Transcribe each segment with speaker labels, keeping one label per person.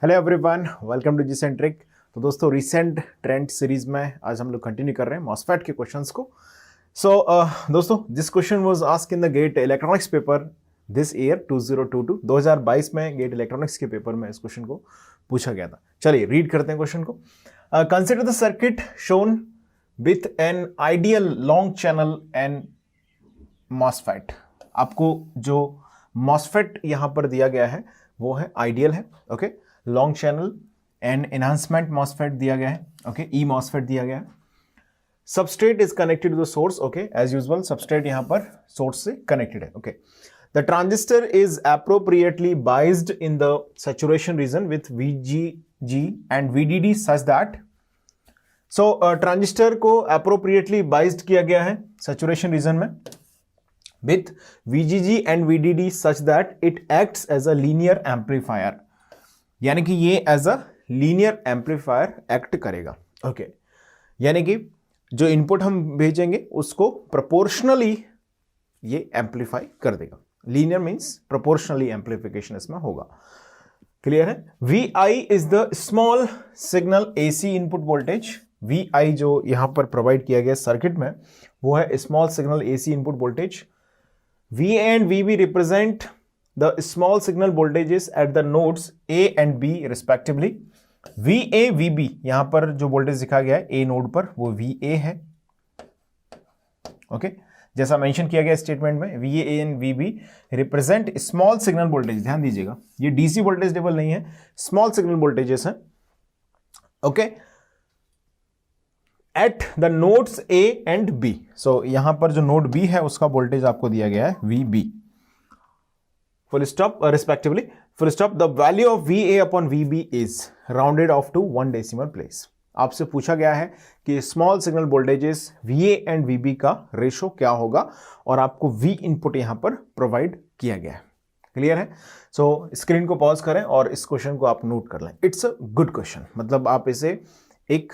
Speaker 1: Hello everyone, welcome to G Centric. तो दोस्तों, recent trend series में आज हम लोग कंटिन्यू कर रहे हैं मॉसफेट के क्वेश्चंस को। दोस्तों, this question was asked in the GATE electronics paper this year 2022 2022 में गेट इलेक्ट्रॉनिक्स के पेपर में इस क्वेश्चन को पूछा गया था। चलिए रीड करते हैं क्वेश्चन को। Consider the circuit shown with an ideal long channel and MOSFET. आपको जो मॉसफेट यहां पर दिया गया है वो है आइडियल है, okay. Long channel and enhancement MOSFET दिया गया है, ओके। ई मॉसफेट दिया गया है। Substrate is connected to the source, okay. As usual substrate यहां पर सोर्स से कनेक्टेड है, okay. The transistor is appropriately biased in the saturation region with VGG and VDD such that. Transistor को appropriately biased किया गया है saturation region में with VGG and VDD such that it acts as a linear amplifier, यानी कि ये as a linear amplifier act करेगा, okay. यानी कि जो इनपुट हम भेजेंगे उसको प्रोपोर्शनली ये एम्पलीफाई कर देगा। लीनियर मींस प्रोपोर्शनली एम्पलीफिकेशन इसमें होगा। क्लियर है? VI is the small signal AC input voltage. VI जो यहां पर प्रोवाइड किया गया सर्किट में वो है small signal AC input voltage. VA and VB represent the small signal voltages at the nodes A and B respectively. VA, VB यहां पर जो वोल्टेज दिखा गया है A नोड पर वो VA है, ओके। जैसा मेंशन किया गया स्टेटमेंट में, VA and VB represent small signal voltage. ध्यान दीजिएगा, ये DC वोल्टेज लेवल नहीं है, स्मॉल सिग्नल वोल्टेजेस हैं, okay, at the nodes A and B। सो यहां पर जो नोड B है उसका वोल्टेज आपको दिया गया है VB, full stop, respectively, full stop. The value of VA upon VB is rounded off to 1 decimal place. आपसे पूछा गया है कि small signal voltages VA and VB का रेशो क्या होगा और आपको V इनपुट यहां पर प्रोवाइड किया गया है। क्लियर है? सो स्क्रीन को पॉज करें और इस क्वेश्चन को आप नोट कर लें। इट्स अ गुड क्वेश्चन, मतलब आप इसे एक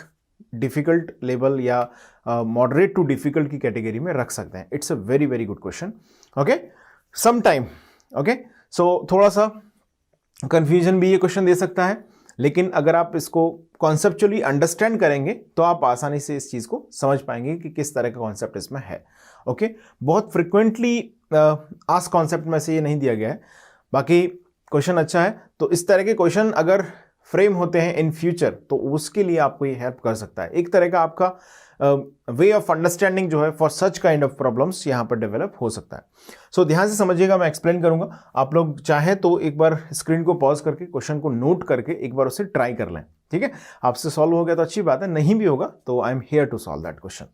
Speaker 1: डिफिकल्ट लेवल या मॉडरेट टू डिफिकल्ट की कैटेगरी में रख सकते हैं। It's a very very good question, okay. Some time, okay. So थोड़ा सा कंफ्यूजन भी ये क्वेश्चन दे सकता है, लेकिन अगर आप इसको कॉन्सेप्चुअली अंडरस्टैंड करेंगे तो आप आसानी से इस चीज को समझ पाएंगे कि किस तरह का कॉन्सेप्ट इसमें है, ओके। बहुत फ्रिक्वेंटली आस्क कॉन्सेप्ट में से ये नहीं दिया गया है, बाकी क्वेश्चन अच्छा है। तो इस तरह के क्वेश्चन अगर फ्रेम होते हैं इन फ्यूचर तो उसके लिए आपको ये हेल्प कर सकता है। एक तरह का आपका वे ऑफ अंडरस्टैंडिंग जो है for such kind of problems यहां पर डेवलप हो सकता है। सो ध्यान से समझिएगा, मैं एक्सप्लेन करूंगा। आप लोग चाहें तो एक बार स्क्रीन को पॉज करके क्वेश्चन को नोट करके एक बार उसे ट्राई कर लें, ठीक है। आपसे सॉल्व हो गया तो अच्छी बात है, नहीं भी होगा तो I am here to solve that question.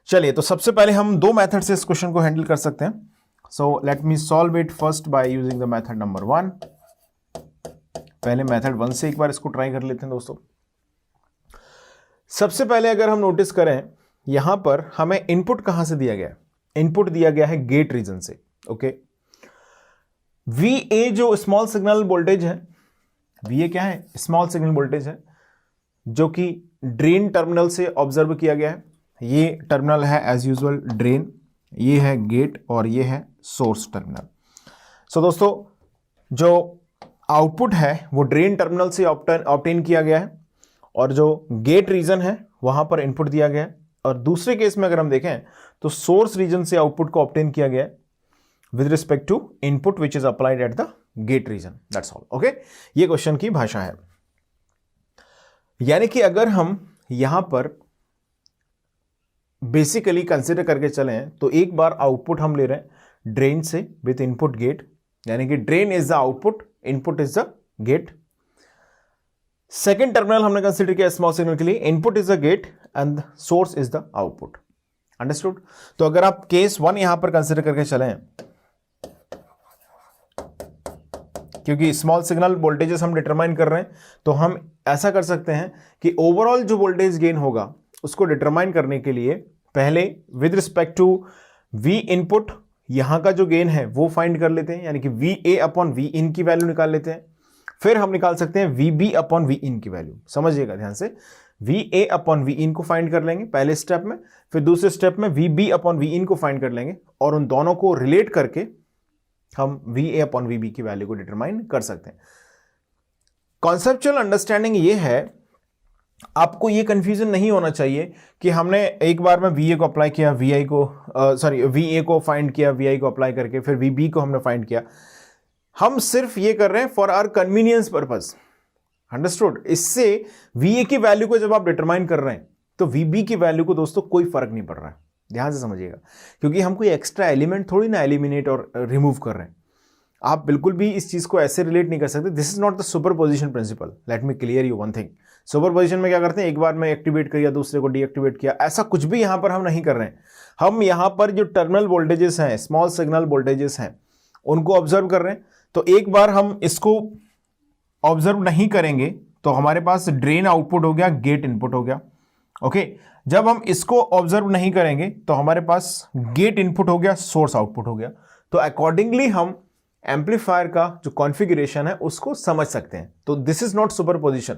Speaker 1: चलिए, तो सबसे पहले हम दो मेथड से इस क्वेश्चन को हैंडल कर सकते हैं। So let me solve it first by using the method number 1। पहले मेथड 1 से एक बार इसको ट्राई कर लेते हैं दोस्तों। सबसे पहले अगर हम नोटिस करें, यहां पर हमें इनपुट कहां से दिया गया है? इनपुट दिया गया है गेट रीजन से, ओके। VA जो स्मॉल सिग्नल वोल्टेज है, VA क्या है? स्मॉल सिग्नल वोल्टेज है जो कि ड्रेन टर्मिनल से ऑब्जर्व किया गया है। ये टर्मिनल है एज यूजुअल ड्रेन, ये है गेट और ये है सोर्स टर्मिनल। सो दोस्तों, जो आउटपुट है वो ड्रेन टर्मिनल से ऑब्टेन किया गया है और जो गेट रीजन है वहां पर इनपुट दिया गया है। और दूसरे केस में अगर हम देखें तो सोर्स रीजन से आउटपुट को ऑब्टेन किया गया है with respect to input which is applied at the gate region. That's all, okay. ये क्वेश्चन की भाषा है। यानी कि अगर हम यहां पर बेसिकली कंसिडर करके चलें तो एक बार आउटपुट हम ले रहे हैं ड्रेन से विथ इनपुट गेट, यानी कि drain is the output, input is the gate. Second terminal हमने कंसीडर किया स्मॉल सिग्नल के लिए, input is the gate and source is the output. Understood? तो अगर आप केस 1 यहां पर कंसीडर करके चलें, क्योंकि स्मॉल सिग्नल वोल्टेजेस हम डिटरमाइन कर रहे हैं, तो हम ऐसा कर सकते हैं कि ओवरऑल जो वोल्टेज गेन होगा उसको डिटरमाइन करने के लिए पहले with respect to V input यहां का जो गेन है वो फाइंड कर लेते हैं, यानी कि VA अपॉन V इन की वैल्यू निकाल लेते हैं। फिर हम निकाल सकते हैं VB अपॉन V इन की वैल्यू। समझिएगा ध्यान से, VA अपॉन V इन को फाइंड कर लेंगे पहले स्टेप में, फिर दूसरे स्टेप में VB अपॉन V इन को फाइंड कर लेंगे और उन दोनों को रिलेट करके हम VA अपॉन VB की वैल्यू को डिटरमाइन कर सकते हैं। कॉन्सेप्चुअल अंडरस्टैंडिंग ये है, आपको ये कंफ्यूजन नहीं होना चाहिए कि हमने एक बार में VA को अप्लाई किया, VA को फाइंड किया, VI को अप्लाई करके फिर VB को हमने फाइंड किया। हम सिर्फ ये कर रहे हैं for our convenience purpose, understood. इससे VA की वैल्यू को जब आप डिटरमाइन कर रहे हैं तो VB की वैल्यू को दोस्तों कोई फर्क नहीं पड़ रहा है, ध्यान से समझिएगा, क्योंकि हम कोई एक्स्ट्रा एलिमेंट थोड़ी ना एलिमिनेट और रिमूव कर रहे हैं। आप बिल्कुल भी इस चीज को ऐसे रिलेट नहीं कर सकते। This is not the superposition principle. Let me clear you one thing. Superposition में क्या करते हैं, एक बार में एक्टिवेट किया, दूसरे को डीएक्टिवेट किया, ऐसा कुछ भी यहां पर हम नहीं कर रहे हैं। हम यहां पर जो टर्मिनल वोल्टेजेस हैं, स्मॉल सिग्नल वोल्टेजेस हैं, उनको ऑब्जर्व कर रहे हैं। तो एक बार हम इसको ऑब्जर्व नहीं करेंगे तो हमारे पास ड्रेन आउटपुट हो गया, गेट इनपुट हो गया। ओके, जब हम इसको ऑब्जर्व नहीं करेंगे तो हमारे पास गेट इनपुट हो गया, सोर्स आउटपुट हो गया। तो अकॉर्डिंगली हम एम्पलीफायर का जो कॉन्फ़िगरेशन है उसको समझ सकते हैं। तो this is not superposition,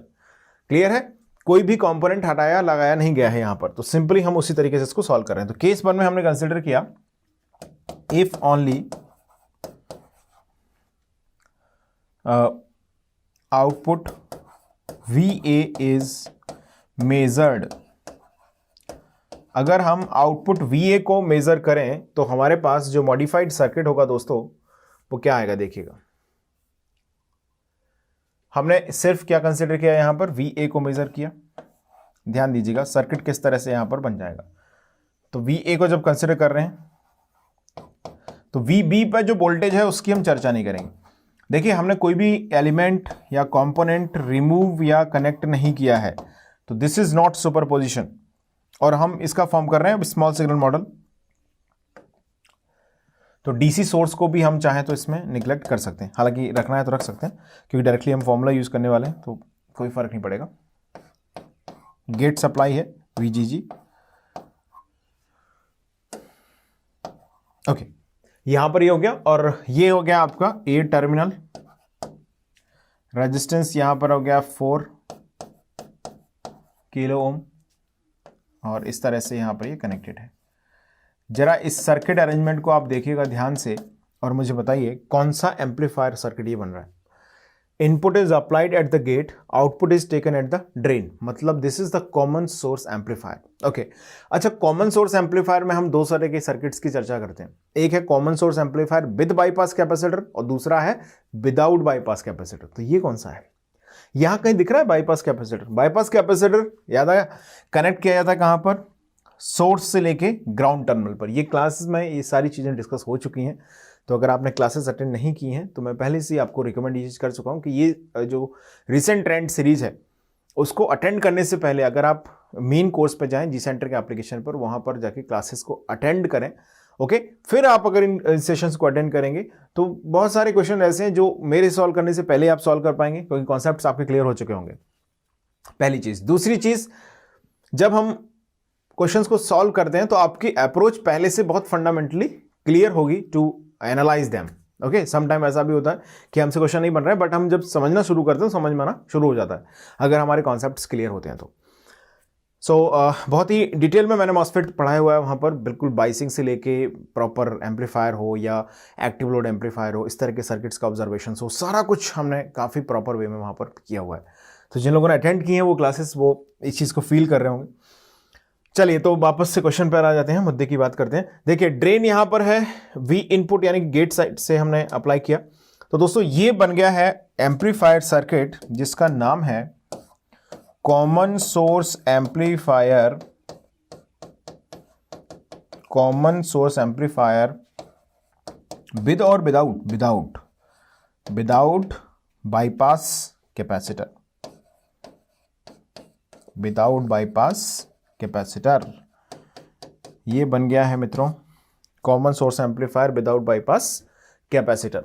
Speaker 1: clear है। कोई भी कंपोनेंट हटाया लगाया नहीं गया है यहां पर, तो सिंपली हम उसी तरीके से इसको सॉल्व कर रहे हैं। तो केस 1 में हमने कंसीडर किया if only output VA is measured. अगर हम आउटपुट VA को मेजर करें तो हमारे पास जो मॉडिफाइड सर्किट होगा दोस्तों वो क्या आएगा, देखिएगा। हमने सिर्फ क्या कंसीडर किया यहां पर, VA को मेजर किया। ध्यान दीजिएगा सर्किट किस तरह से यहां पर बन जाएगा। तो VA को जब कंसीडर कर रहे हैं तो VB पर जो वोल्टेज है उसकी हम चर्चा नहीं करेंगे। देखिए हमने कोई भी एलिमेंट या कंपोनेंट रिमूव या कनेक्ट नहीं किया है, तो दिस इज नॉट सुपरपोजिशन। और हम इसका फॉर्म कर रहे हैं स्मॉल सिग्नल मॉडल। तो DC सोर्स को भी हम चाहें तो इसमें निगलेक्ट कर सकते हैं, हालांकि रखना है तो रख सकते हैं, क्योंकि डायरेक्टली हम फॉर्मूला यूज करने वाले हैं तो कोई फर्क नहीं पड़ेगा। गेट सप्लाई है VGG। ओके, यहां पर ये हो गया, और ये हो गया आपका A टर्मिनल। रेजिस्टेंस यहां पर हो गया 4 किलो ओम, और इस तरह से यहां पर ये कनेक्टेड है। जरा इस सर्किट अरेंजमेंट को आप देखिएगा ध्यान से और मुझे बताइए कौन सा एम्पलीफायर सर्किट ये बन रहा है। Input is applied at the gate, output is taken at the drain, मतलब this is the common source amplifier. Okay, अच्छा, कॉमन सोर्स एम्पलीफायर में हम दो तरह के सर्किट्स की चर्चा करते हैं। एक है common source amplifier with bypass capacitor और दूसरा है विदाउट बाईपास कैपेसिटर। तो ये कौन सा है, यहां कहीं दिख रहा है बाईपास कैपेसिटर? बाईपास कैपेसिटर याद आया, कनेक्ट किया जाता है कहां पर, सोर्स से लेके ग्राउंड टर्मिनल पर। ये क्लासेस में ये सारी चीज़ें डिस्कस हो चुकी हैं, तो अगर आपने क्लासेस अटेंड नहीं की हैं तो मैं पहले से ही आपको रिकमेंड ये चीज़ कर चुका हूँ कि ये जो रिसेंट ट्रेंड सीरीज़ है उसको अटेंड करने से पहले अगर आप मेन कोर्स पर जाएं जी सेंटर के एप्लीकेशन पर, वहाँ पर जाके क्लासेस को अटेंड करें। ओके, फिर आप अगर इन सेशंस को अटेंड करेंगे तो बहुत सारे क्वेश्चन ऐसे हैं जो मेरे सॉल्व करने से पहले आप सॉल्व कर पाएंगे, क्योंकि कॉन्सेप्ट्स आपके क्लियर हो चुके होंगे। पहली चीज़। दूसरी चीज़, जब हम क्वेश्चंस को सॉल्व करते हैं तो आपकी अप्रोच पहले से बहुत फंडामेंटली क्लियर होगी to analyse them. Okay, some time ऐसा भी होता है कि हमसे क्वेश्चन नहीं बन रहा है, बट हम जब समझना शुरू करते हैं समझ में आना शुरू हो जाता है अगर हमारे कॉन्सेप्ट्स क्लियर होते हैं तो। बहुत ही डिटेल में मैंने मॉसफेट पढ़ाया हुआ है वहाँ पर, बिल्कुल बाइसिंग से लेके प्रॉपर एम्पलीफायर हो या एक्टिव लोड एम्पलीफायर हो, इस तरह के सर्किट्स का ऑब्जर्वेशन हो, सारा कुछ हमने काफ़ी प्रॉपर वे में वहाँ पर किया हुआ है। तो जिन लोगों ने अटेंड किए हैं वो क्लासेस वो इस चीज़ को फील कर रहे होंगे। चलिए, तो वापस से क्वेश्चन पर आ जाते हैं, मुद्दे की बात करते हैं। देखिए, ड्रेन यहां पर है, V इनपुट यानी गेट साइड से हमने अप्लाई किया। तो दोस्तों ये बन गया है एम्पलीफायर सर्किट जिसका नाम है common source amplifier, common source amplifier with और without bypass capacitor, without bypass capacitor. ये बन गया है मित्रों common source amplifier without bypass capacitor.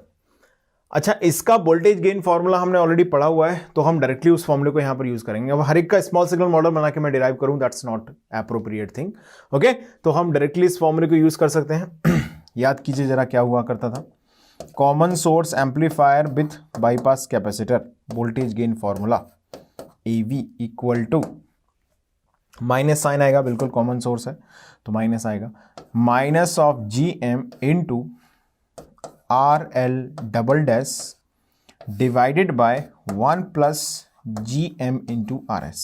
Speaker 1: अच्छा, इसका वोल्टेज गेन फॉर्मूला हमने ऑलरेडी पढ़ा हुआ है, तो हम डायरेक्टली उस फॉर्मूले को यहां पर यूज करेंगे। अब हर एक का स्मॉल सिग्नल मॉडल बना के मैं डिराइव करूं, that's not appropriate thing. Okay, तो हम डायरेक्टली इस फॉर्मूले को यूज कर सकते हैं। याद कीजिए जरा क्या हुआ करता था, common source amplifier with bypass capacitor, voltage gain formula AV equal to, minus sign आएगा, बिल्कुल कॉमन सोर्स है तो माइनस आएगा, minus of GM into RL double dash divided by 1 plus GM into RS।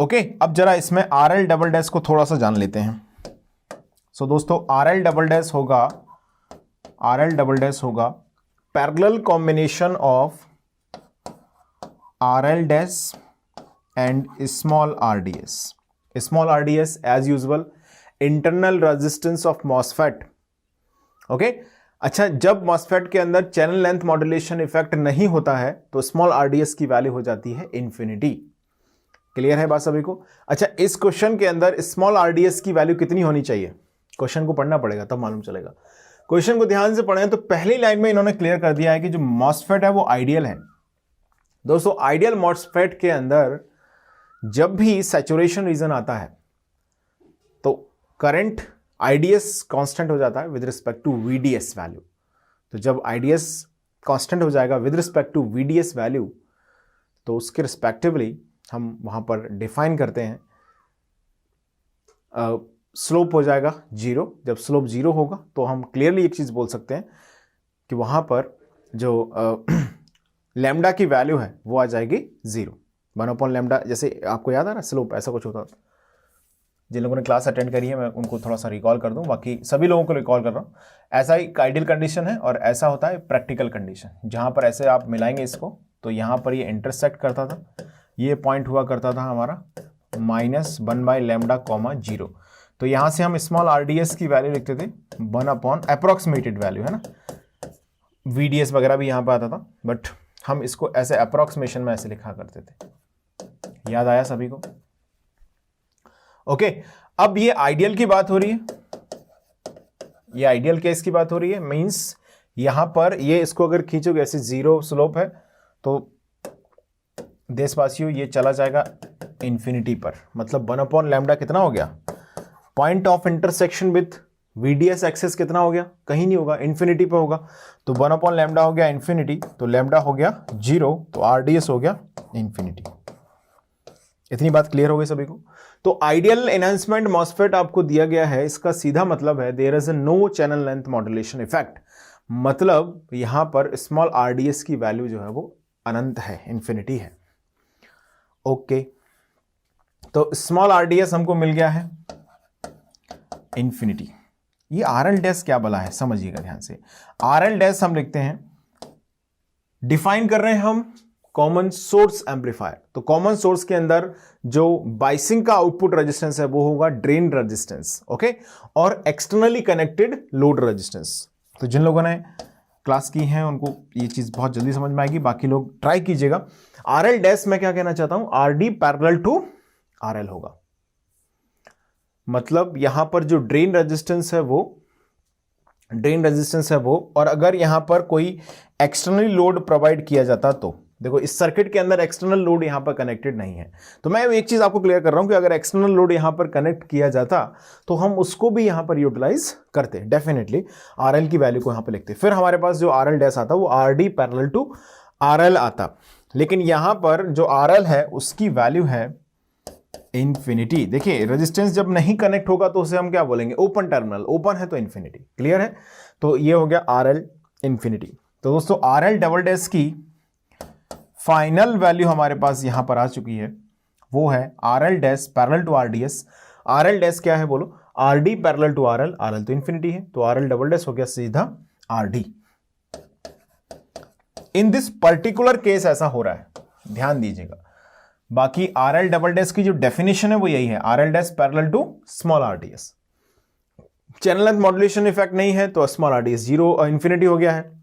Speaker 1: ओके, अब जरा इसमें RL डबल डैश को थोड़ा सा जान लेते हैं। सो दोस्तों RL डबल डैश होगा parallel combination of RL dash and small RDS। Small RDS as usual internal resistance of MOSFET. Okay, अच्छा, जब मॉसफेट के अंदर चैनल लेंथ मॉड्यूलेशन इफेक्ट नहीं होता है तो स्मॉल RDS की वैल्यू हो जाती है इंफिनिटी। क्लियर है बात सभी को? अच्छा, इस क्वेश्चन के अंदर स्मॉल RDS की वैल्यू कितनी होनी चाहिए? क्वेश्चन को पढ़ना पड़ेगा तब मालूम चलेगा। क्वेश्चन को ध्यान से पढ़ें तो पहली लाइन में इन्होंने क्लियर कर दिया है कि जो मॉसफेट है वो आइडियल है। दोस्तों आइडियल मॉसफेट के अंदर जब भी सैचुरेशन रीजन आता है तो करंट IDS कांस्टेंट हो जाता है with respect to VDS value. तो जब IDS कांस्टेंट हो जाएगा with respect to VDS value तो उसके रिस्पेक्टिवली हम वहां पर डिफाइन करते हैं स्लोप हो जाएगा जीरो। जब स्लोप जीरो होगा तो हम क्लियरली एक चीज बोल सकते हैं कि वहां पर जो लैम्डा की वैल्यू है वो आ जाएगी 0, 1 लैम्डा। जैसे आपको याद आ रहा है स्लोप ऐसा कुछ होता था। जिन लोगों ने क्लास अटेंड करी है मैं उनको थोड़ा सा रिकॉल कर दूं, बाकी सभी लोगों को रिकॉल कर रहा हूं। ऐसा ही आइडियल कंडीशन है और ऐसा होता है प्रैक्टिकल कंडीशन, जहां पर ऐसे आप मिलाएंगे इसको तो यहां पर ये इंटरसेक्ट करता था, ये पॉइंट हुआ करता था हमारा -1 लैम्डा कॉमा 0। तो यहां से हम स्मॉल RDS की वैल्यू लिखते थे 1 अप्रोक्सीमेटेड वैल्यू, है ना। VDS वगैरह भी यहां पर आता था बट हम इसको ऐसे अप्रोक्सीमेशन में ऐसे लिखा करते थे। याद आया सभी को? ओके, अब ये आइडियल की बात हो रही है, ये आइडियल केस की बात हो रही है। मींस यहां पर ये इसको अगर खींचोगे ऐसे 0 स्लोप है तो देशवासियों ये चला जाएगा इंफिनिटी पर। मतलब 1 लैम्डा कितना हो गया? Point of intersection with VDS axis कितना हो गया? कहीं नहीं होगा, इंफिनिटी पे होगा। तो 1 लैम्डा हो गया इंफिनिटी, तो लैम्डा हो गया 0, तो RDS हो गया इंफिनिटी। इतनी बात क्लियर हो गई सभी को? तो आइडियल एनहांसमेंट मॉसफेट आपको दिया गया है, इसका सीधा मतलब है there is no channel length modulation effect. मतलब यहां पर स्मॉल RDS की वैल्यू जो है वो अनंत है, इंफिनिटी है। ओके, तो स्मॉल RDS हमको मिल गया है इंफिनिटी। ये RL डैश क्या बला है समझिएगा ध्यान से। RL डैश हम लिखते हैं, डिफाइन कर रहे हैं हम कॉमन सोर्स एम्पलीफायर। तो कॉमन सोर्स के अंदर जो बाइसिंग का आउटपुट रेजिस्टेंस है वो होगा ड्रेन रेजिस्टेंस, ओके, और एक्सटर्नली कनेक्टेड लोड रेजिस्टेंस। तो जिन लोगों ने क्लास की है उनको ये चीज बहुत जल्दी समझ में आएगी, बाकी लोग ट्राई कीजिएगा। RL डैश मैं क्या कहना चाहता हूं, RD पैरेलल टू RL होगा। मतलब यहां पर जो ड्रेन रेजिस्टेंस है वो और अगर यहां पर कोई एक्सटर्नल लोड प्रोवाइड किया जाता तो देखो इस सर्किट के अंदर एक्सटर्नल लोड यहां पर कनेक्टेड नहीं है। तो मैं एक चीज आपको क्लियर कर रहा हूं कि अगर एक्सटर्नल लोड यहां पर कनेक्ट किया जाता तो हम उसको भी यहां पर यूटिलाइज करते, डेफिनेटली RL की वैल्यू को यहां पर लिखते। फिर हमारे पास जो RL डैश आता वो RD पैरेलल टू RL आता, लेकिन यहां पर जो RL है उसकी वैल्यू है इंफिनिटी। देखिए रेजिस्टेंस जब नहीं कनेक्ट होगा तो उसे हम क्या बोलेंगे, ओपन टर्मिनल। ओपन है तो इंफिनिटी। क्लियर है? तो ये हो गया RL इंफिनिटी। तो दोस्तों RL डबल डैश की फाइनल वैल्यू हमारे पास यहां पर आ चुकी है, वो है RL dash parallel to RDS। RL dash क्या है बोलो, RD parallel to RL। RL तो इंफिनिटी है तो RL डबल डैश हो गया सीधा RD। In this particular case ऐसा हो रहा है, ध्यान दीजिएगा। बाकी RL डबल डैश की जो डेफिनेशन है वो यही है, RL dash parallel to small RDS। Channel length modulation effect नहीं है तो स्मॉल RDS 0 इंफिनिटी हो गया है।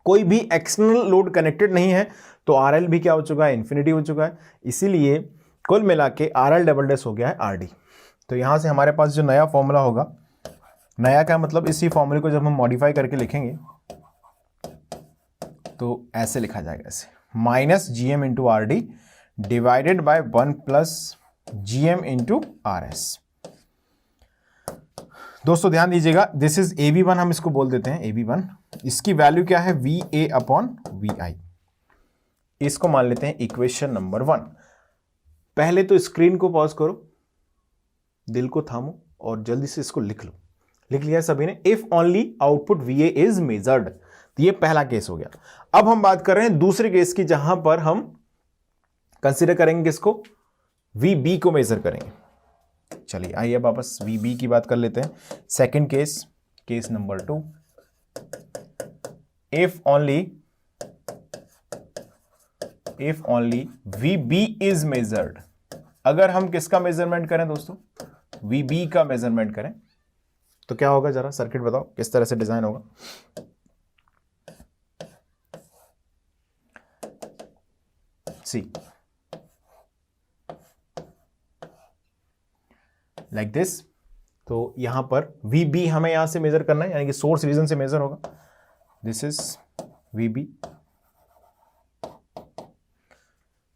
Speaker 1: कोई भी एक्सटर्नल लोड कनेक्टेड नहीं है तो RL भी क्या हो चुका है, इंफिनिटी हो चुका है। इसीलिए कुल मिला के RL डबल डैश हो गया है RD। तो यहां से हमारे पास जो नया फॉर्मूला होगा, नया क्या मतलब, इसी फॉर्मूले को जब हम मॉडिफाई करके लिखेंगे तो ऐसे लिखा जाएगा, ऐसे -GM into RD divided by 1 plus GM into RS। दोस्तों ध्यान दीजिएगा, दिस इज AB1, हम इसको बोल देते हैं AB1। इसकी वैल्यू क्या है, VA अपॉन VI। इसको मान लेते हैं इक्वेशन नंबर 1। पहले तो स्क्रीन को पॉज करो, दिल को थामो और जल्दी से इसको लिख लो। लिख लिया सभी ने? If only output VA is measured, तो ये पहला केस हो गया। अब हम बात कर रहे हैं दूसरे केस की, जहां पर हम कंसीडर करेंगे किसको, VB को मेजर करेंगे। चलिए आइए वापस VB की बात कर लेते हैं। Second case, case number 2, if only VB is measured. अगर हम किसका मेजरमेंट करें दोस्तों, VB का मेजरमेंट करें, तो क्या होगा, जरा सर्किट बताओ किस तरह से डिजाइन होगा। सी लाइक दिस। तो यहां पर VB हमें यहां से मेजर करना है, यानी कि सोर्स रीजन से मेजर होगा। This is VB।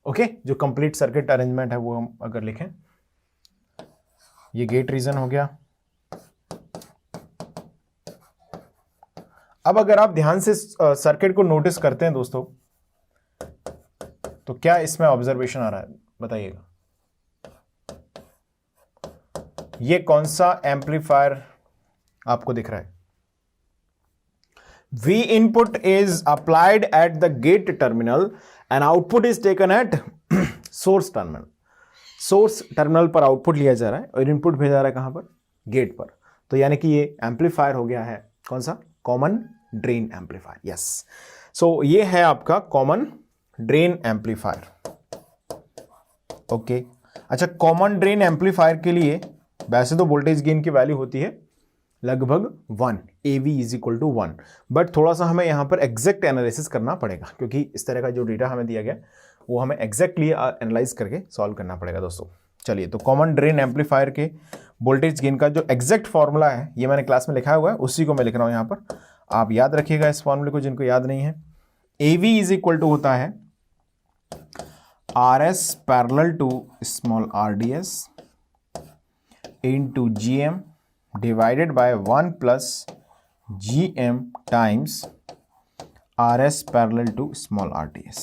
Speaker 1: ओके, जो कंप्लीट सर्किट अरेंजमेंट है वो हम अगर लिखें, ये गेट रीजन हो गया। अब अगर आप ध्यान से सर्किट को नोटिस करते हैं दोस्तों, तो क्या इसमें ऑब्जर्वेशन आ रहा है, बताइएगा। ये कौन सा एम्पलीफायर आपको दिख रहा है? V input is applied at the gate terminal and output is taken at source terminal. Source terminal पर आउटपुट लिया जा रहा है और इनपुट भेजा जा रहा है कहां पर, गेट पर। तो यानी कि ये एम्पलीफायर हो गया है कौन सा, कॉमन ड्रेन एम्पलीफायर। यस, सो ये है आपका कॉमन ड्रेन एम्पलीफायर। ओके, अच्छा, कॉमन ड्रेन एम्पलीफायर के लिए वैसे तो वोल्टेज गेन की वैल्यू होती है लगभग 1, AV is equal to 1, but थोड़ा सा हमें यहां पर एग्जैक्ट एनालिसिस करना पड़ेगा, क्योंकि इस तरह का जो डेटा हमें दिया गया वो हमें एग्जैक्टली एनालाइज करके सॉल्व करना पड़ेगा दोस्तों। चलिए, तो कॉमन ड्रेन एम्पलीफायर के वोल्टेज गेन का जो एग्जैक्ट फॉर्मूला है, ये मैंने क्लास में लिखा हुआ है, उसी को मैं लिख रहा हूं यहां पर। आप याद रखिएगा इस फॉर्मूले को, जिनको याद नहीं है। AV इज इक्वल टू होता है RS parallel to small RDS into GM divided by 1 plus GM times RS parallel to small RDS।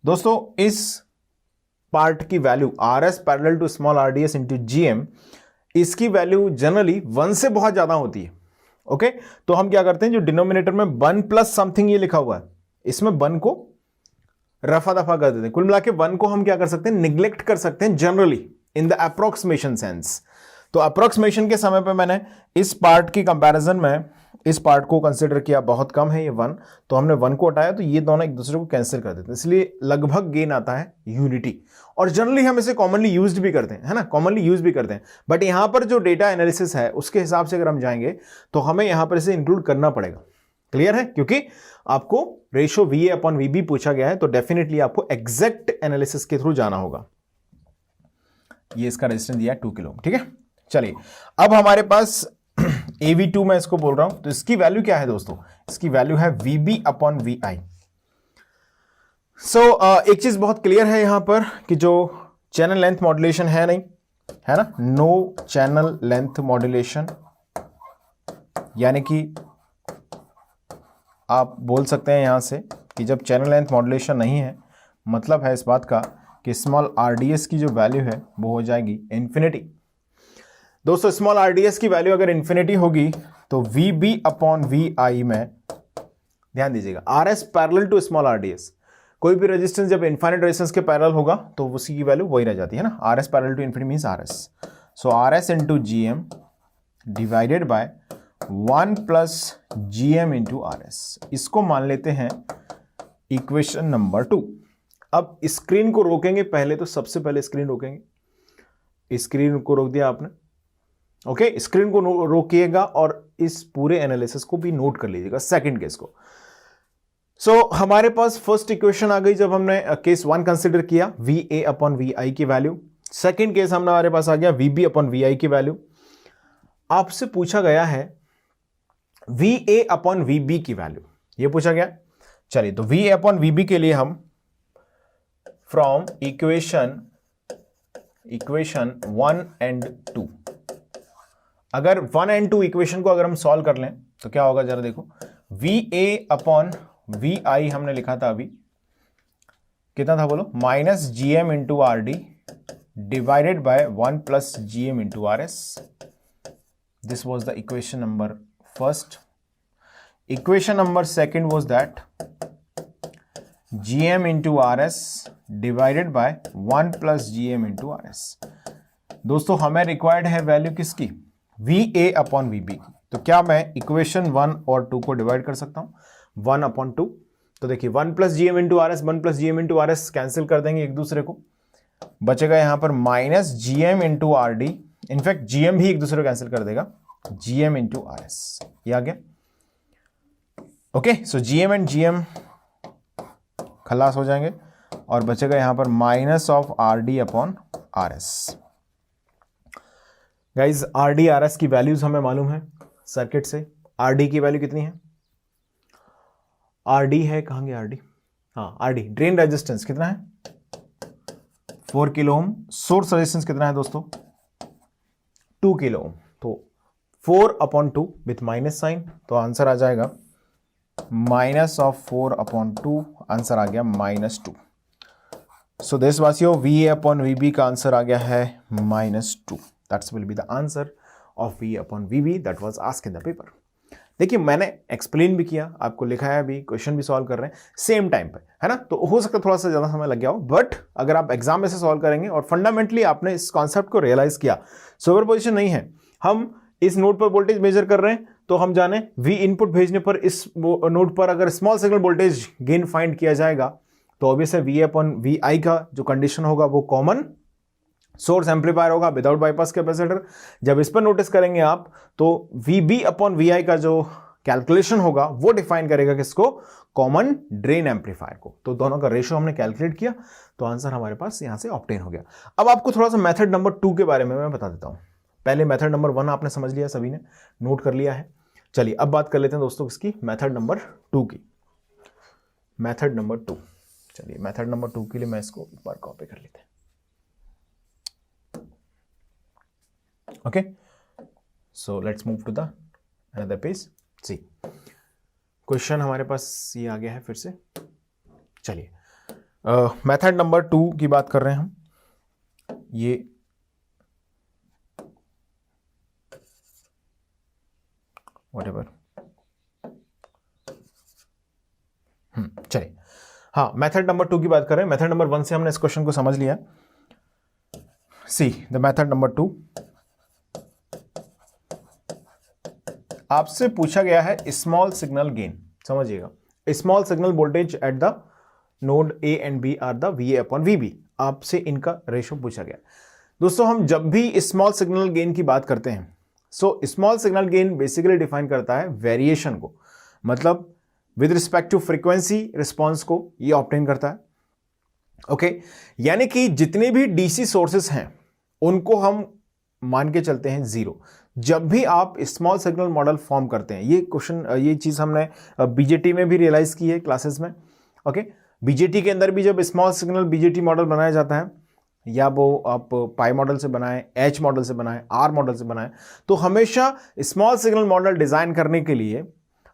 Speaker 1: दोस्तों, इस पार्ट की value RS parallel to small RDS into GM, इसकी वैल्यू जनरली 1 से बहुत ज्यादा होती है। ओके, तो हम क्या करते हैं, जो डिनोमिनेटर में 1 प्लस समथिंग ये लिखा हुआ है, इसमें 1 को रफा दफा कर देते हैं। कुल मिला के 1 को हम क्या कर सकते हैं, निग्लेक्ट कर सकते हैं generally in the approximation sense. तो अप्रोक्सीमेशन के समय पे मैंने इस पार्ट की कंपैरिजन में इस पार्ट को कंसीडर किया, बहुत कम है ये 1, तो हमने 1 को हटाया, तो ये दोनों एक दूसरे को कैंसिल कर देते हैं, इसलिए लगभग गेन आता है यूनिटी। और जनरली हम इसे कॉमनली यूज्ड भी करते हैं, है ना, कॉमनली यूज भी करते हैं। बट यहां पर जो डेटा एनालिसिस है उसके हिसाब से अगर हम जाएंगे तो हमें यहां पर इसे इंक्लूड करना पड़ेगा। क्लियर है, क्योंकि आपको रेशियो VA अपॉन VB पूछा गया है, तो डेफिनेटली आपको एग्जैक्ट एनालिसिस के थ्रू जाना होगा। ये इसका रेजिस्टेंस दिया है 2 किलो, ठीक है। चलिए, अब हमारे पास AV2 मैं इसको बोल रहा हूं, तो इसकी वैल्यू क्या है दोस्तों, इसकी वैल्यू है VB अपॉन VI। सो एक चीज बहुत क्लियर है यहां पर कि जो चैनल लेंथ मॉड्यूलेशन है नहीं, है ना, नो चैनल लेंथ मॉड्यूलेशन, यानी कि आप बोल सकते हैं यहां से कि जब चैनल लेंथ मॉड्यूलेशन नहीं है, मतलब है इस बात का कि स्मॉल RDS की जो वैल्यू है वो हो जाएगी इन्फिनिटी। दोस्तों, स्मॉल RDS की वैल्यू अगर इन्फिनिटी होगी तो VB अपॉन VI में, ध्यान दीजिएगा, RS parallel to small RDS, कोई भी रेजिस्टेंस जब इनफाइनाइट रेजिस्टेंस के पैरेलल होगा तो उसी की वैल्यू वही रह जाती है ना, RS parallel to infinity means RS। So RS into GM divided by 1 plus GM into RS, इसको मान लेते हैं इक्वेशन नंबर 2। अब स्क्रीन को रोकेंगे पहले, तो सबसे पहले स्क्रीन रोकेंगे, स्क्रीन को रोक दिया आपने। ओके, स्क्रीन को रोकिएगा और इस पूरे एनालिसिस को भी नोट कर लीजिएगा, सेकंड केस को। सो हमारे पास फर्स्ट इक्वेशन आ गई जब हमने केस 1 कंसीडर किया, VA अपॉन VI की वैल्यू। सेकंड केस हमारे पास आ गया VB अपॉन VI की वैल्यू। आपसे पूछा गया है VA अपॉन VB की वैल्यू, ये पूछा गया। चलिए, तो VA अपॉन VB के लिए हम फ्रॉम इक्वेशन 1 एंड 2, अगर 1 एंड 2 इक्वेशन को अगर हम सॉल्व कर लें तो क्या होगा, जरा देखो। VA अपॉन VI हमने लिखा था अभी, कितना था बोलो, minus GM into RD divided by 1 plus GM into RS। This was the equation number first. Equation number second was that GM into RS divided by 1 plus GM into RS। दोस्तों हमें required है value किसकी, VA upon VB की। तो क्या मैं equation 1 और 2 को डिवाइड कर सकता हूं 1 अपॉन 2। तो देखिए 1 plus GM into RS 1 plus GM into RS cancel कर देंगे एक दूसरे को, बचेगा यहां पर minus GM into RD। In fact GM भी एक दूसरे को कैंसिल कर देगा, GM into RS ये आ गया। Okay so GM and GM खलास हो जाएंगे और बचेगा यहां पर minus of RD upon RS। Guys RD RS की वैल्यूज हमें मालूम है सर्किट से। RD की वैल्यू कितनी है, RD है, कहां गया RD, हाँ RD ड्रेन रेजिस्टेंस कितना है 4 किलो ओम। सोर्स रेजिस्टेंस कितना है दोस्तों 2 किलो ओम। तो 4 अपॉन 2 विथ माइनस साइन, तो आंसर आ जाएगा माइनस ऑफ 4 अपॉन 2, आंसर आ गया -2। सो देशवासियों VA अपॉन VB का आंसर आ गया है -2। That's will be the answer of VA upon VB that was asked in the paper. देखिए मैंने एक्सप्लेन भी किया, आपको लिखाया भी, क्वेश्चन भी सॉल्व कर रहे हैं सेम टाइम पे, है ना। तो हो सकता है थोड़ा सा ज़्यादा समय लग गया हो, बट अगर आप एग्जाम में से सॉल्व करेंगे और फंडामेंटली आपने इस कॉन्सेप्ट को रियलाइज किया, सुपरपोजिशन नहीं है, हम इस नोड पर वोल्टेज मेजर कर रहे हैं तो हम जाने V इनपुट भेजने पर इस नोड पर अगर small signal voltage gain find किया जाएगा तो ऑब्वियस है VA अपॉन VI का जो कंडीशन होगा वो कॉमन सोर्स एम्पलीफायर होगा विदाउट बाईपास कैपेसिटर। जब इस पर नोटिस करेंगे आप तो VB अपॉन VI का जो कैलकुलेशन होगा वो डिफाइन करेगा किसको, कॉमन ड्रेन एम्पलीफायर को। तो दोनों का रेशियो हमने कैलकुलेट किया तो आंसर हमारे पास यहां से ऑब्टेन हो गया। अब आपको थोड़ा सा मेथड नंबर 2 के बारे में मैं बता देता हूं। पहले मेथड नंबर 1 आपने समझ लिया, सभी ने नोट कर लिया है। चलिए अब बात कर लेते हैं दोस्तों इसकी मेथड नंबर 2 की। मेथड नंबर 2, चलिए मेथड नंबर 2 के लिए मैं इसको एक बार कॉपी कर लेते हैं। Okay so let's move to the another page. C question हमारे पास ये आ गया है फिर से। चलिए मेथड नंबर 2 की बात कर रहे हैं हम। ये व्हाटएवर चलिए, हाँ मेथड नंबर 2 की बात कर रहे हैं। मेथड नंबर 1 से हमने इस क्वेश्चन को समझ लिया। सी द मेथड नंबर 2, आपसे पूछा गया है स्मॉल सिग्नल गेन। समझिएगा, small signal voltage at the node A and B are the VA upon VB। आपसे इनका रेशो पूछा गया। दोस्तों हम जब भी स्मॉल सिग्नल गेन की बात करते हैं, so small signal gain basically define करता है वेरिएशन को, मतलब with respect to frequency response को ये ऑब्टेन करता है। ओके यानी कि जितने भी DC सोर्सेस हैं उनको हम मान के चलते हैं 0 जब भी आप स्मॉल सिग्नल मॉडल फॉर्म करते हैं। ये क्वेश्चन, ये चीज हमने BJT में भी रियलाइज की है क्लासेस में। ओके BJT के अंदर भी जब स्मॉल सिग्नल BJT मॉडल बनाया जाता है, या वो आप पाई मॉडल से बनाएं, H मॉडल से बनाएं, R मॉडल से बनाएं, तो हमेशा स्मॉल सिग्नल मॉडल डिजाइन करने के लिए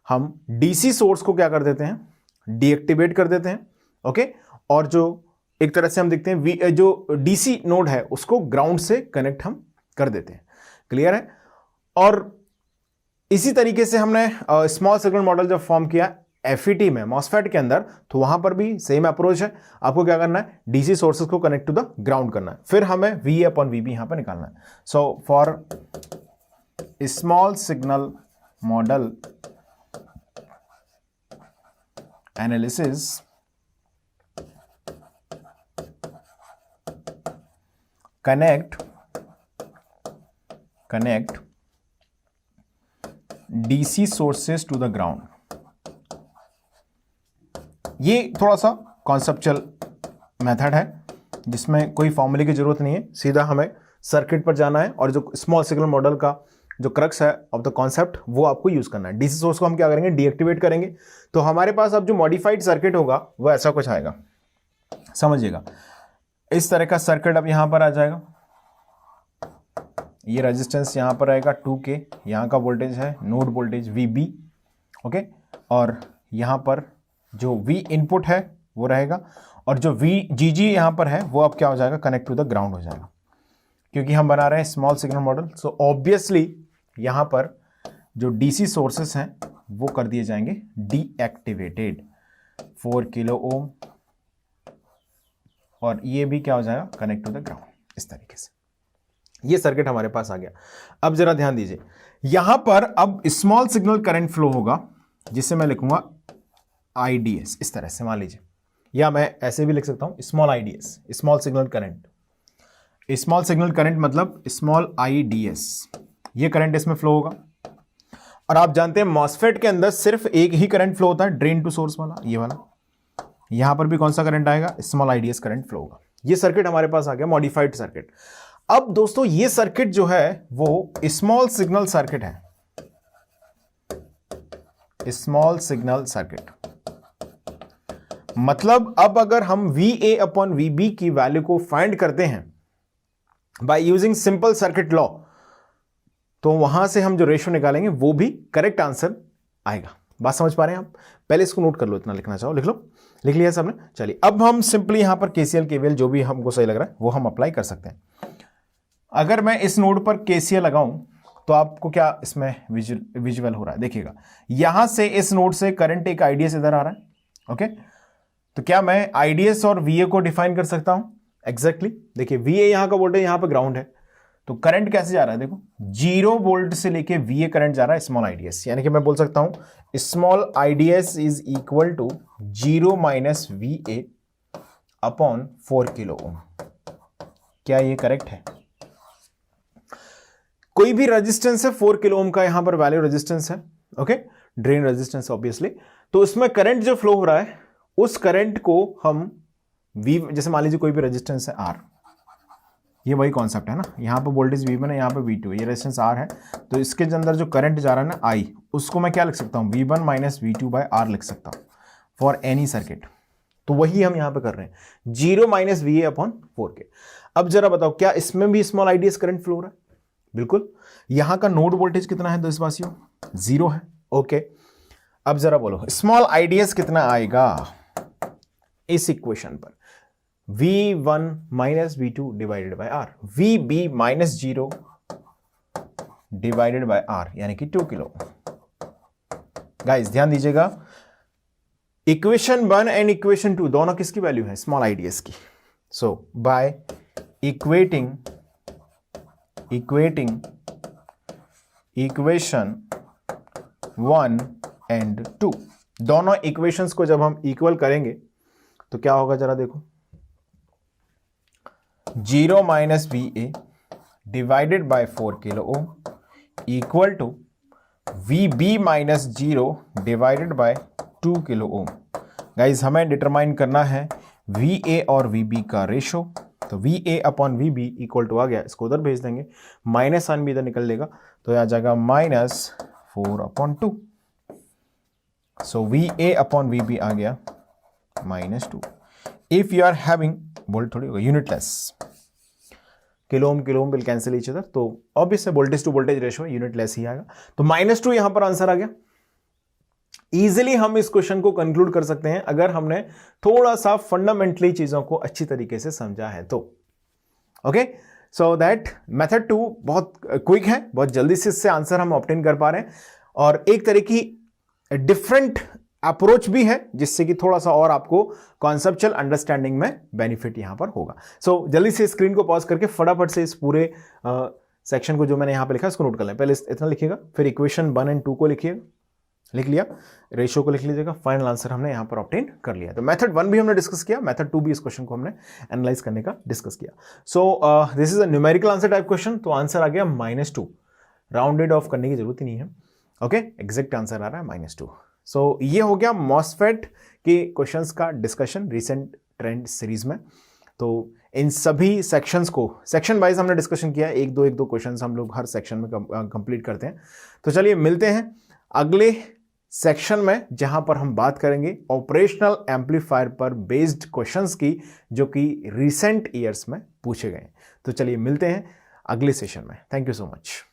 Speaker 1: हम DC सोर्स को क्या कर देते हैं, डीएक्टिवेट कर देते हैं। ओके और जो एक तरह से हम देखते हैं जो DC नोड है उसको ग्राउंड से कनेक्ट हम कर देते हैं। क्लियर है। और इसी तरीके से हमने स्मॉल सिग्नल मॉडल जब फॉर्म किया FET में, MOSFET के अंदर, तो वहां पर भी सेम अप्रोच है। आपको क्या करना है, DC सोर्सेज को कनेक्ट टू द ग्राउंड करना है, फिर हमें VA अपॉन VB यहां पर निकालना है। So for small signal model analysis, connect DC sources to the ground। ये थोड़ा सा कॉन्सेप्चुअल मेथड है जिसमें कोई फॉर्मूले की जरूरत नहीं है, सीधा हमें सर्किट पर जाना है और जो स्मॉल सिग्नल मॉडल का जो क्रक्स है ऑफ द कॉन्सेप्ट वो आपको यूज करना है। DC सोर्स को हम क्या करेंगे, डीएक्टिवेट करेंगे। तो हमारे पास अब जो मॉडिफाइड सर्किट होगा वो ऐसा कुछ आएगा। समझिएगा, इस तरह का सर्किट अब यहां पर आ जाएगा। ये रेजिस्टेंस यहां पर आएगा 2K, यहां का वोल्टेज है नोड वोल्टेज VB। ओके और यहां पर जो V इनपुट है वो रहेगा और जो VGG यहां पर है वो अब क्या हो जाएगा, कनेक्ट टू द ग्राउंड हो जाएगा, क्योंकि हम बना रहे हैं small signal model. So obviously यहां पर जो DC सोर्सेस हैं वो कर दिए जाएंगे डीएक्टिवेटेड। 4 किलो ओम, और ये भी क्या हो जाएगा, कनेक्ट टू द ग्राउंड। इस तरीके से ये सर्किट हमारे पास आ गया। अब जरा ध्यान दीजिए, यहां पर अब स्मॉल सिग्नल करंट फ्लो होगा जिसे मैं लिखूंगा आईडीएस, इस तरह से मान लीजिए, या मैं ऐसे भी लिख सकता हूं small IDs, small signal current. Small signal current मतलब स्मॉल आईडीएस, ये करंट इसमें फ्लो होगा। और आप जानते हैं मॉसफेट के अंदर सिर्फ एक ही करंट फ्लो होता है, ड्रेन टू सोर्स वाला, ये वाला। यहां पर भी कौन सा करंट आएगा, स्मॉल आईडीएस करंट फ्लो होगा। ये सर्किट हमारे पास आ गया, मॉडिफाइड सर्किट। अब दोस्तों ये सर्किट जो है वो स्मॉल सिग्नल सर्किट है, स्मॉल सिग्नल सर्किट। मतलब अब अगर हम VA अपॉन VB की वैल्यू को फाइंड करते हैं by using simple circuit law, तो वहां से हम जो रेशियो निकालेंगे वो भी करेक्ट आंसर आएगा। बात समझ पा रहे हैं आप? पहले इसको नोट कर लो, इतना लिखना चाहो लिख लो, लिख लिया सबने। चलिए अब हम सिंपली यहां पर KCL KVL जो भी हमको सही लग रहा है वो हम अप्लाई कर सकते हैं। अगर मैं इस नोड पर KCL लगाऊं तो आपको क्या इसमें विजुअल हो रहा है, देखिएगा यहां से इस नोड से करंट एक आईडीएस इधर आ रहा है, ओके। तो क्या मैं आईडीएस और VA को डिफाइन कर सकता हूं? एग्जैक्टली देखिए, VA यहां का वोल्टेज, यहां पर ग्राउंड है, तो करंट कैसे जा रहा है, देखो 0 वोल्ट से लेके VA करंट जा रहा है स्मॉल आईडीएस, यानी कि मैं बोल सकता हूं small IDS is equal to 0 minus VA upon 4 kilo ohm. क्या ये करेक्ट है? कोई भी रेजिस्टेंस है 4 किलो ओम का, यहां पर वैल्यू रेजिस्टेंस है, ओके, ड्रेन रेजिस्टेंस ऑब्वियसली। तो उसमें करंट जो फ्लो हो रहा है उस करंट को हम V, जैसे मान लीजिए कोई भी रेजिस्टेंस है R, ये वही कॉन्सेप्ट है ना, यहाँ पे वोल्टेज V1 है, यहाँ पे V2 है, ये रेजिस्टेंस R है, तो इसके अंदर जो करंट जा रहा है ना I, उसको मैं क्या लिख सकता हूँ, V1 minus V2 bye R लिख सकता हूँ फॉर एनी सर्किट। तो वही हम यहाँ पे कर रहे हैं, 0 माइनस VA अपॉन 4K। अब जरा बताओ क्या इसमें भी स्मॉल आईडीएस करंट फ्लो हो रहा है? बिल्कुल। यहाँ का नोड वोल्टेज कितना है देशवासियों? 0 है, ओके। अब जरा बोलो स्मॉल आईडीएस कितना आएगा इस इक्वेशन पर? V1 minus V2 divided by R, VB minus 0 divided bye R, यानी कि 2 किलो। गाइस ध्यान दीजिएगा, इक्वेशन 1 एंड इक्वेशन 2 दोनों किसकी वैल्यू है? स्मॉल आईडीएस की। सो बाय इक्वेशन 1 एंड 2, दोनों इक्वेशंस को जब हम इक्वल करेंगे तो क्या होगा जरा देखो, 0 minus VA divided by 4 kilo ohm equal to VB minus 0 divided by 2 kilo ohm. Guys हमें डिटरमाइन करना है VA और VB का रेशो, तो VA upon VB equal to आ गया, इसको उधर भेज देंगे, माइनस साइन भी इधर निकल लेगा, तो आ जाएगा -4 upon 2। So VA upon VB आ गया -2। If you are having, volt थोड़ी होगा, unitless, kilo ohm will cancel each other, तो ऑब्वियस है voltage to voltage ratio unitless ही आएगा, तो -2 यहां पर आंसर आ गया। इजीली हम इस क्वेश्चन को कंक्लूड कर सकते हैं अगर हमने थोड़ा सा फंडामेंटली चीजों को अच्छी तरीके से समझा है तो, ओके। सो दैट मेथड 2 बहुत क्विक है, बहुत जल्दी से इससे आंसर हम ऑब्टेन कर पा रहे हैं, और एक तरह की डिफरेंट अप्रोच भी है जिससे कि थोड़ा सा और आपको कॉन्सेप्चुअल अंडरस्टैंडिंग में बेनिफिट यहां पर होगा। सो जल्दी से स्क्रीन को पॉज करके फटाफट से इस पूरे सेक्शन को जो मैंने यहां पे लिखा इसको नोट कर लें। पहले इतना लिखिएगा, फिर इक्वेशन 1 एंड 2 को लिखिएगा, लिख लिया, रेशियो को लिख लीजिएगा, फाइनल आंसर हमने यहां पर ऑब्टेन कर लिया। तो मेथड 1 भी हमने डिस्कस किया, मेथड 2 भी इस क्वेश्चन को हमने एनालाइज करने का डिस्कस किया। So this is a numerical answer type question, तो आंसर आ गया -2, राउंडेड ऑफ करने की जरूरत ही नहीं है, ओके, एग्जैक्ट आंसर आ रहा है -2। सो ये हो गया मॉसफेट के क्वेश्चंस का डिस्कशन रिसेंट ट्रेंड सीरीज में। तो इन सभी सेक्शंस को सेक्शन वाइज हमने डिस्कशन किया, एक दो क्वेश्चंस हम लोग हर सेक्शन में कंप्लीट करते हैं। तो चलिए मिलते हैं अगले सेक्शन में जहां पर हम बात करेंगे ऑपरेशनल एम्पलीफायर पर बेस्ड क्वेश्चंस की, जो कि रिसेंट ईयर्स में पूछे गए। तो चलिए मिलते हैं अगले सेशन में। Thank you so much.